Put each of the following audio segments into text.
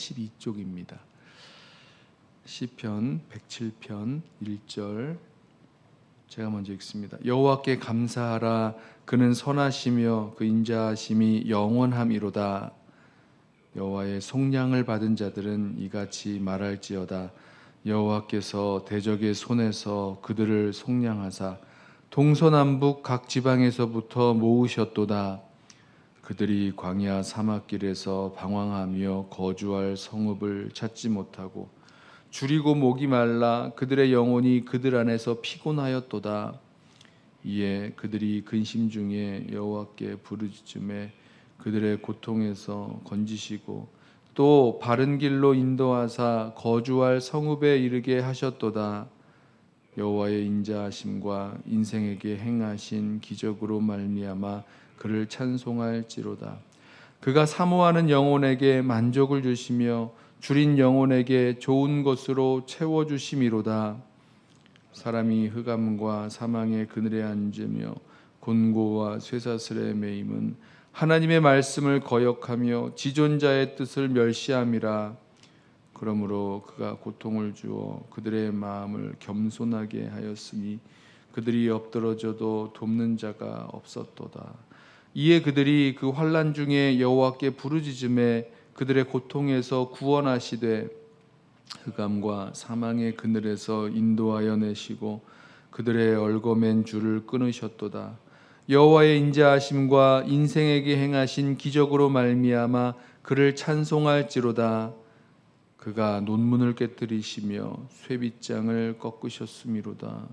82쪽입니다. 시편 107편 1절 제가 먼저 읽습니다. 여호와께 감사하라. 그는 선하시며 그 인자하심이 영원함이로다. 여호와의 속량을 받은 자들은 이같이 말할지어다. 여호와께서 대적의 손에서 그들을 속량하사 동서남북 각 지방에서부터 모으셨도다. 그들이 광야 사막길에서 방황하며 거주할 성읍을 찾지 못하고 줄이고 목이 말라 그들의 영혼이 그들 안에서 피곤하였도다. 이에 그들이 근심 중에 여호와께 부르짖음에 그들의 고통에서 건지시고 또 바른 길로 인도하사 거주할 성읍에 이르게 하셨도다. 여호와의 인자하심과 인생에게 행하신 기적으로 말미암아 그를 찬송할지로다. 그가 사모하는 영혼에게 만족을 주시며 줄인 영혼에게 좋은 것으로 채워주심이로다. 사람이 흑암과 사망의 그늘에 앉으며 곤고와 쇠사슬에 매임은 하나님의 말씀을 거역하며 지존자의 뜻을 멸시함이라. 그러므로 그가 고통을 주어 그들의 마음을 겸손하게 하였으니 그들이 엎드러져도 돕는 자가 없었도다. 이에 그들이 그 환난 중에 여호와께 부르짖음에 그들의 고통에서 구원하시되 흑암과 사망의 그늘에서 인도하여 내시고 그들의 얽어맨 줄을 끊으셨도다. 여호와의 인자하심과 인생에게 행하신 기적으로 말미암아 그를 찬송할지로다. 그가 논문을 깨뜨리시며 쇠빗장을 꺾으셨음이로다.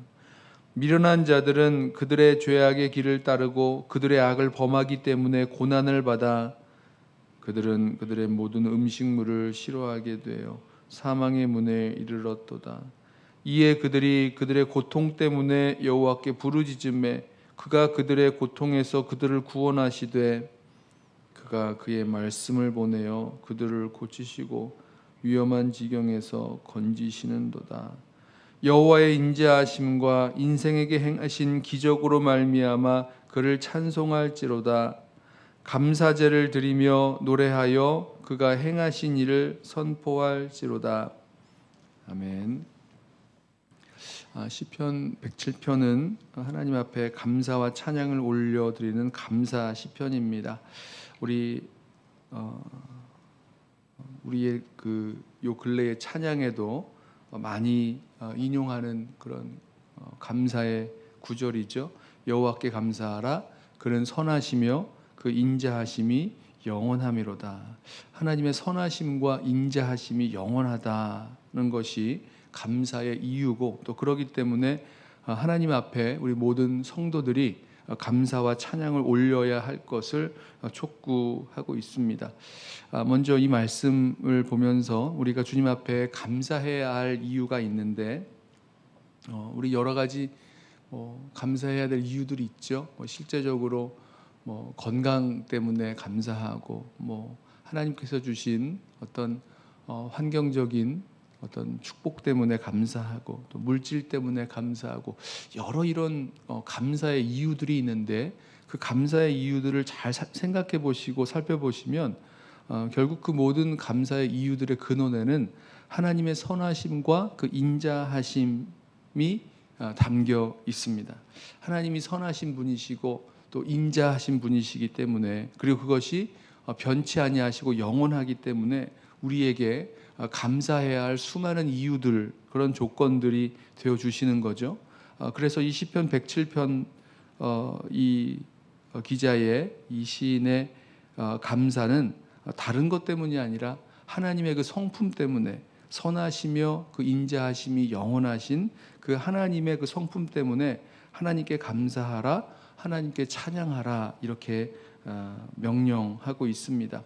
미련한 자들은 그들의 죄악의 길을 따르고 그들의 악을 범하기 때문에 고난을 받아 그들은 그들의 모든 음식물을 싫어하게 되어 사망의 문에 이르렀도다. 이에 그들이 그들의 고통 때문에 여호와께 부르짖음에 그가 그들의 고통에서 그들을 구원하시되 그가 그의 말씀을 보내어 그들을 고치시고 위험한 지경에서 건지시는도다. 여호와의 인자하심과 인생에게 행하신 기적으로 말미암아 그를 찬송할지로다. 감사제를 드리며 노래하여 그가 행하신 일을 선포할지로다. 아멘. 시편 107편은 하나님 앞에 감사와 찬양을 올려드리는 감사 시편입니다. 우리의 요 근래의 찬양에도 많이 인용하는 그런 감사의 구절이죠. 여호와께 감사하라. 그는 선하시며 그 인자하심이 영원함이로다. 하나님의 선하심과 인자하심이 영원하다는 것이 감사의 이유고 또 그러기 때문에 하나님 앞에 우리 모든 성도들이 감사와 찬양을 올려야 할 것을 촉구하고 있습니다. 먼저 이 말씀을 보면서 우리가 주님 앞에 감사해야 할 이유가 있는데 우리 여러 가지 감사해야 될 이유들이 있죠. 실제적으로 건강 때문에 감사하고 하나님께서 주신 어떤 환경적인 어떤 축복 때문에 감사하고 또 물질 때문에 감사하고 여러 이런 감사의 이유들이 있는데 그 감사의 이유들을 잘 생각해 보시고 살펴보시면 결국 그 모든 감사의 이유들의 근원에는 하나님의 선하심과 그 인자하심이 담겨 있습니다. 하나님이 선하신 분이시고 또 인자하신 분이시기 때문에 그리고 그것이 변치 아니하시고 영원하기 때문에 우리에게 감사해야 할 수많은 이유들 그런 조건들이 되어 주시는 거죠. 그래서 이 시편 107편 이 기자의 이 시인의 감사는 다른 것 때문이 아니라 하나님의 그 성품 때문에 선하시며 그 인자하심이 영원하신 그 하나님의 그 성품 때문에 하나님께 감사하라, 하나님께 찬양하라 이렇게 명령하고 있습니다.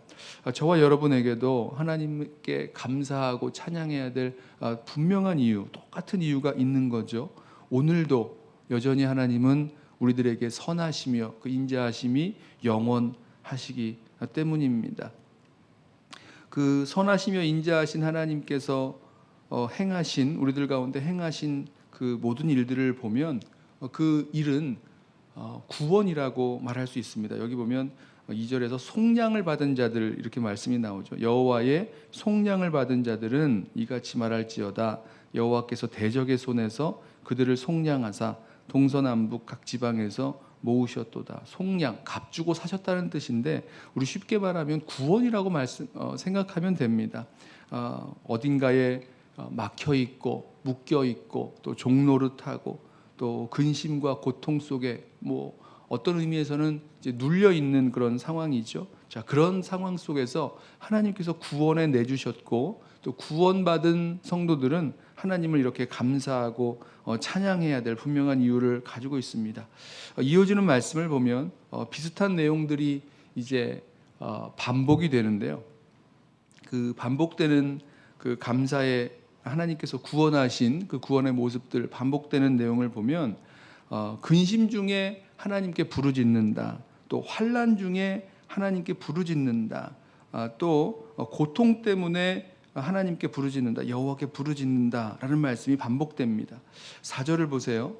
저와 여러분에게도 하나님께 감사하고 찬양해야 될 분명한 이유, 똑같은 이유가 있는 거죠. 오늘도 여전히 하나님은 우리들에게 선하시며 그 인자하심이 영원하시기 때문입니다. 그 선하시며 인자하신 하나님께서 행하신 우리들 가운데 행하신 그 모든 일들을 보면 그 일은 구원이라고 말할 수 있습니다. 여기 보면 2절에서 속량을 받은 자들 이렇게 말씀이 나오죠. 여호와의 속량을 받은 자들은 이같이 말할지어다. 여호와께서 대적의 손에서 그들을 속량하사 동서남북 각 지방에서 모으셨도다. 속량, 값 주고 사셨다는 뜻인데 우리 쉽게 말하면 구원이라고 생각하면 됩니다. 어딘가에 막혀 있고 묶여 있고 또 종노릇하고 또 근심과 고통 속에 어떤 의미에서는 이제 눌려 있는 그런 상황이죠. 자, 그런 상황 속에서 하나님께서 구원해 내주셨고 또 구원받은 성도들은 하나님을 이렇게 감사하고 찬양해야 될 분명한 이유를 가지고 있습니다. 이어지는 말씀을 보면 비슷한 내용들이 이제 반복이 되는데요. 그 반복되는 그 감사의 하나님께서 구원하신 그 구원의 모습들 반복되는 내용을 보면 근심 중에 하나님께 부르짖는다. 또 환난 중에 하나님께 부르짖는다. 또 고통 때문에 하나님께 부르짖는다. 여호와께 부르짖는다라는 말씀이 반복됩니다. 4절을 보세요.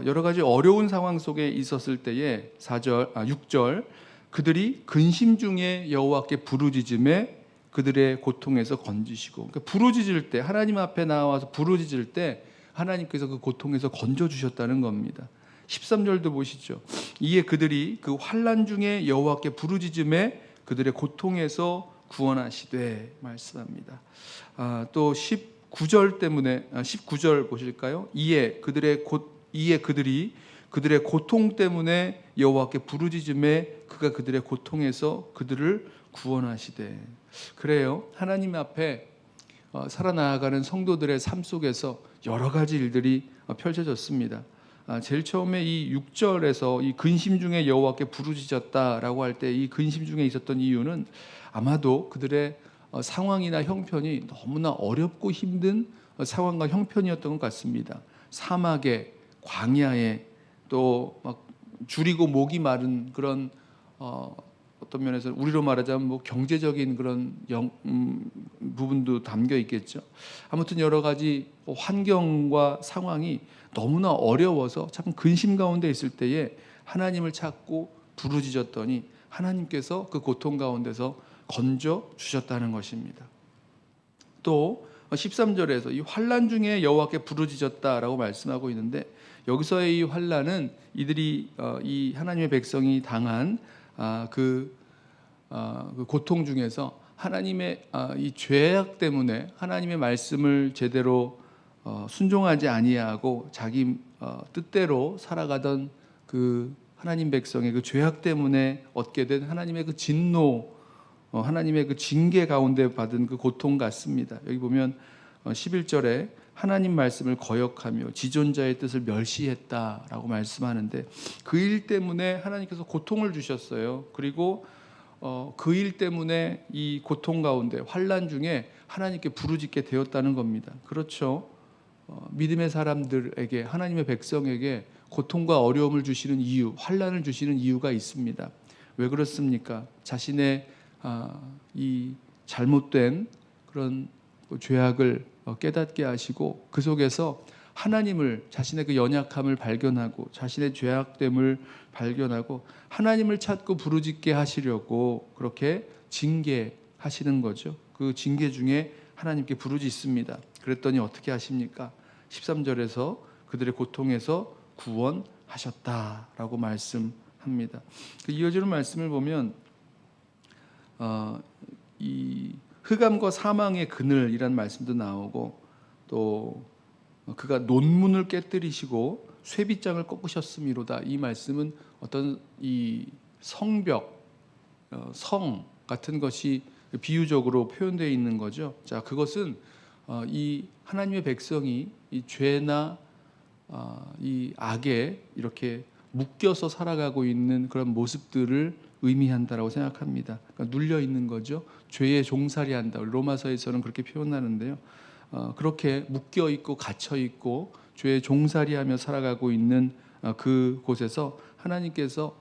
여러 가지 어려운 상황 속에 있었을 때에 6절 그들이 근심 중에 여호와께 부르짖음에 그들의 고통에서 건지시고, 그러니까 부르짖을 때 하나님 앞에 나와서 부르짖을 때 하나님께서 그 고통에서 건져 주셨다는 겁니다. 13절도 보시죠. 이에 그들이 그 환난 중에 여호와께 부르짖음에 그들의 고통에서 구원하시되 말씀합니다. 또 19절 보실까요? 이에 그들이 그들의 고통 때문에 여호와께 부르짖음에 그가 그들의 고통에서 그들을 구원하시되. 그래요. 하나님 앞에 살아나가는 성도들의 삶 속에서 여러 가지 일들이 펼쳐졌습니다. 제일 처음에 이 6절에서 이 근심 중에 여호와께 부르짖었다라고 할 때 이 근심 중에 있었던 이유는 아마도 그들의 상황이나 형편이 너무나 어렵고 힘든 상황과 형편이었던 것 같습니다. 사막에, 광야에, 또 막 줄이고 목이 마른 그런 어떤 면에서 우리로 말하자면 경제적인 그런 부분도 담겨 있겠죠. 아무튼 여러 가지 환경과 상황이 너무나 어려워서 참 근심 가운데 있을 때에 하나님을 찾고 부르짖었더니 하나님께서 그 고통 가운데서 건져 주셨다는 것입니다. 또 13절에서 이 환난 중에 여호와께 부르짖었다라고 말씀하고 있는데 여기서의 이 환난은 이들이 이 하나님의 백성이 당한 그 고통 중에서 하나님의 이 죄악 때문에 하나님의 말씀을 제대로 순종하지 아니하고 자기 뜻대로 살아가던 그 하나님 백성의 그 죄악 때문에 얻게 된 하나님의 그 진노, 하나님의 그 징계 가운데 받은 그 고통 같습니다. 여기 보면 11절에 하나님 말씀을 거역하며 지존자의 뜻을 멸시했다라고 말씀하는데 그 일 때문에 하나님께서 고통을 주셨어요. 그리고 그 일 때문에 이 고통 가운데 환난 중에 하나님께 부르짖게 되었다는 겁니다. 그렇죠. 믿음의 사람들에게 하나님의 백성에게 고통과 어려움을 주시는 이유, 환난을 주시는 이유가 있습니다. 왜 그렇습니까? 자신의 이 잘못된 그런 죄악을 깨닫게 하시고 그 속에서 하나님을 자신의 그 연약함을 발견하고 자신의 죄악됨을 발견하고 하나님을 찾고 부르짖게 하시려고 그렇게 징계하시는 거죠. 그 징계 중에 하나님께 부르짖습니다. 그랬더니 어떻게 하십니까? 13절에서 그들의 고통에서 구원하셨다라고 말씀합니다. 그 이어지는 말씀을 보면 이 흑암과 사망의 그늘이라는 말씀도 나오고 또 그가 논문을 깨뜨리시고 쇠빗장을 꺾으셨음이로다. 이 말씀은 어떤 이 성벽, 성 같은 것이 비유적으로 표현되어 있는 거죠. 자, 그것은 이 하나님의 백성이 이 죄나 이 악에 이렇게 묶여서 살아가고 있는 그런 모습들을 의미한다라고 생각합니다. 그러니까 눌려 있는 거죠. 죄에 종살이한다. 로마서에서는 그렇게 표현하는데요. 그렇게 묶여 있고 갇혀 있고 죄에 종살이하며 살아가고 있는 그 곳에서 하나님께서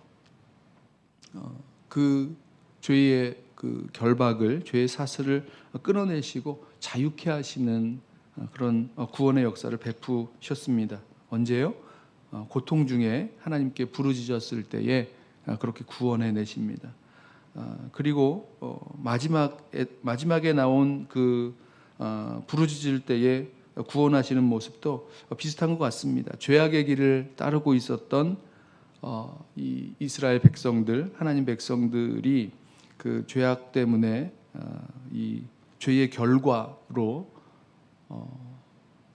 그 죄의 그 결박을, 죄의 사슬을 끊어내시고 자유케 하시는 그런 구원의 역사를 베푸셨습니다. 언제요? 고통 중에 하나님께 부르짖었을 때에 그렇게 구원해 내십니다. 그리고 마지막에 나온 그 부르짖을 때에 구원하시는 모습도 비슷한 것 같습니다. 죄악의 길을 따르고 있었던 이 이스라엘 백성들, 하나님 백성들이 그 죄악 때문에 이 죄의 결과로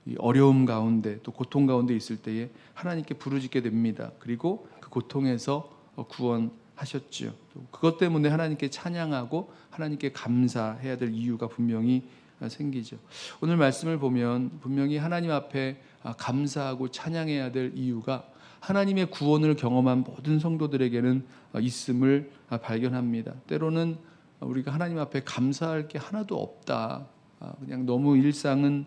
이 어려움 가운데 또 고통 가운데 있을 때에 하나님께 부르짖게 됩니다. 그리고 그 고통에서 구원하셨죠. 그것 때문에 하나님께 찬양하고 하나님께 감사해야 될 이유가 분명히 생기죠. 오늘 말씀을 보면 분명히 하나님 앞에 감사하고 찬양해야 될 이유가 하나님의 구원을 경험한 모든 성도들에게는 있음을 발견합니다. 때로는 우리가 하나님 앞에 감사할 게 하나도 없다. 그냥 너무 일상은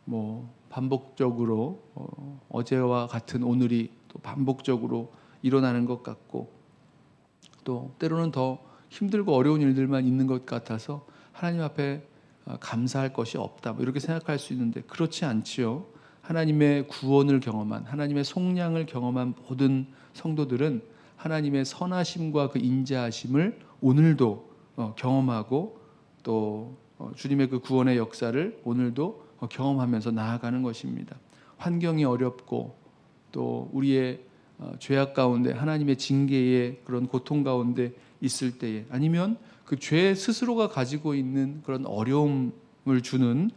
뭐 반복적으로 어제와 같은 오늘이 또 반복적으로 일어나는 것 같고, 또 때로는 더 힘들고 어려운 일들만 있는 것 같아서 하나님 앞에 감사할 것이 없다, 뭐 이렇게 생각할 수 있는데 그렇지 않지요. 하나님의 구원을 경험한, 하나님의 속량을 경험한 모든 성도들은 하나님의 선하심과 그 인자하심을 오늘도 경험하고 또 주님의 그 구원의 역사를 오늘도 경험하면서 나아가는 것입니다. 환경이 어렵고 또 우리의 죄악 가운데 하나님의 징계의 그런 고통 가운데 있을 때에, 아니면 그 죄 스스로가 가지고 있는 그런 어려움을 주는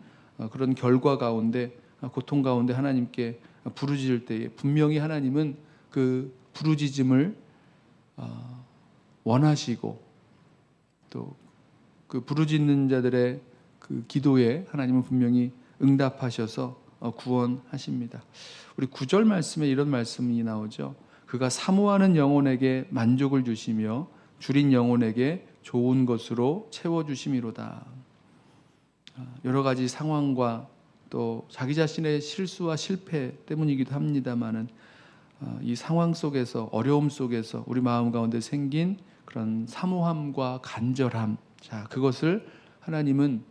그런 결과 가운데, 고통 가운데 하나님께 부르짖을 때에 분명히 하나님은 그 부르짖음을 원하시고 또 그 부르짖는 자들의 그 기도에 하나님은 분명히 응답하셔서 구원하십니다. 우리 9절 말씀에 이런 말씀이 나오죠. 그가 사모하는 영혼에게 만족을 주시며 줄인 영혼에게 좋은 것으로 채워주심이로다. 여러 가지 상황과 또 자기 자신의 실수와 실패 때문이기도 합니다만은 이 상황 속에서, 어려움 속에서 우리 마음 가운데 생긴 그런 사모함과 간절함, 자, 그것을 하나님은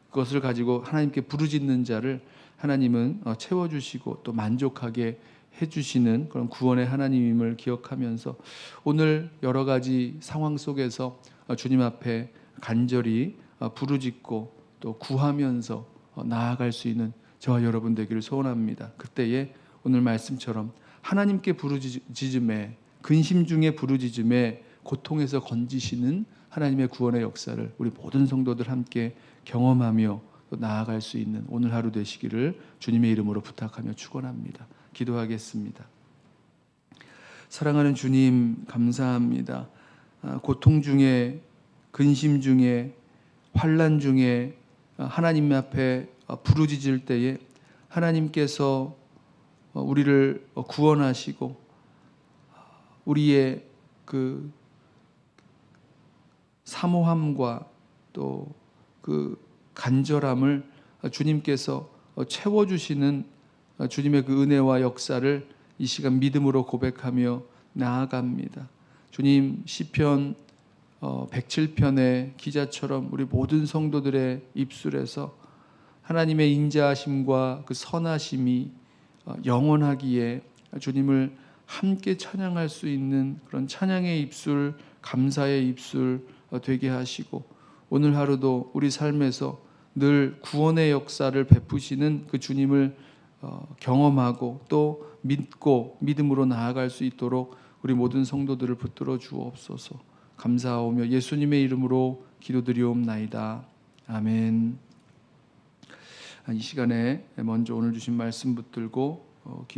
그것을 가지고 하나님께 부르짖는 자를 하나님은 채워주시고 또 만족하게 해주시는 그런 구원의 하나님임을 기억하면서 오늘 여러 가지 상황 속에서 주님 앞에 간절히 부르짖고 또 구하면서 나아갈 수 있는 저와 여러분 되기를 소원합니다. 그때에 오늘 말씀처럼 하나님께 부르짖음에, 근심 중에 부르짖음에 고통에서 건지시는 하나님의 구원의 역사를 우리 모든 성도들 함께 경험하며 또 나아갈 수 있는 오늘 하루 되시기를 주님의 이름으로 부탁하며 축원합니다. 기도하겠습니다. 사랑하는 주님, 감사합니다. 고통 중에, 근심 중에, 환난 중에 하나님 앞에 부르짖을 때에 하나님께서 우리를 구원하시고 우리의 그 사모함과 또 그 간절함을 주님께서 채워주시는 주님의 그 은혜와 역사를 이 시간 믿음으로 고백하며 나아갑니다. 주님, 시편 107편의 기자처럼 우리 모든 성도들의 입술에서 하나님의 인자하심과 그 선하심이 영원하기에 주님을 함께 찬양할 수 있는 그런 찬양의 입술, 감사의 입술 되게 하시고, 오늘 하루도 우리 삶에서 늘 구원의 역사를 베푸시는 그 주님을 경험하고 또 믿고 믿음으로 나아갈 수 있도록 우리 모든 성도들을 붙들어 주옵소서. 감사하오며 예수님의 이름으로 기도드리옵나이다. 아멘. 이 시간에 먼저 오늘 주신 말씀 붙들고 기도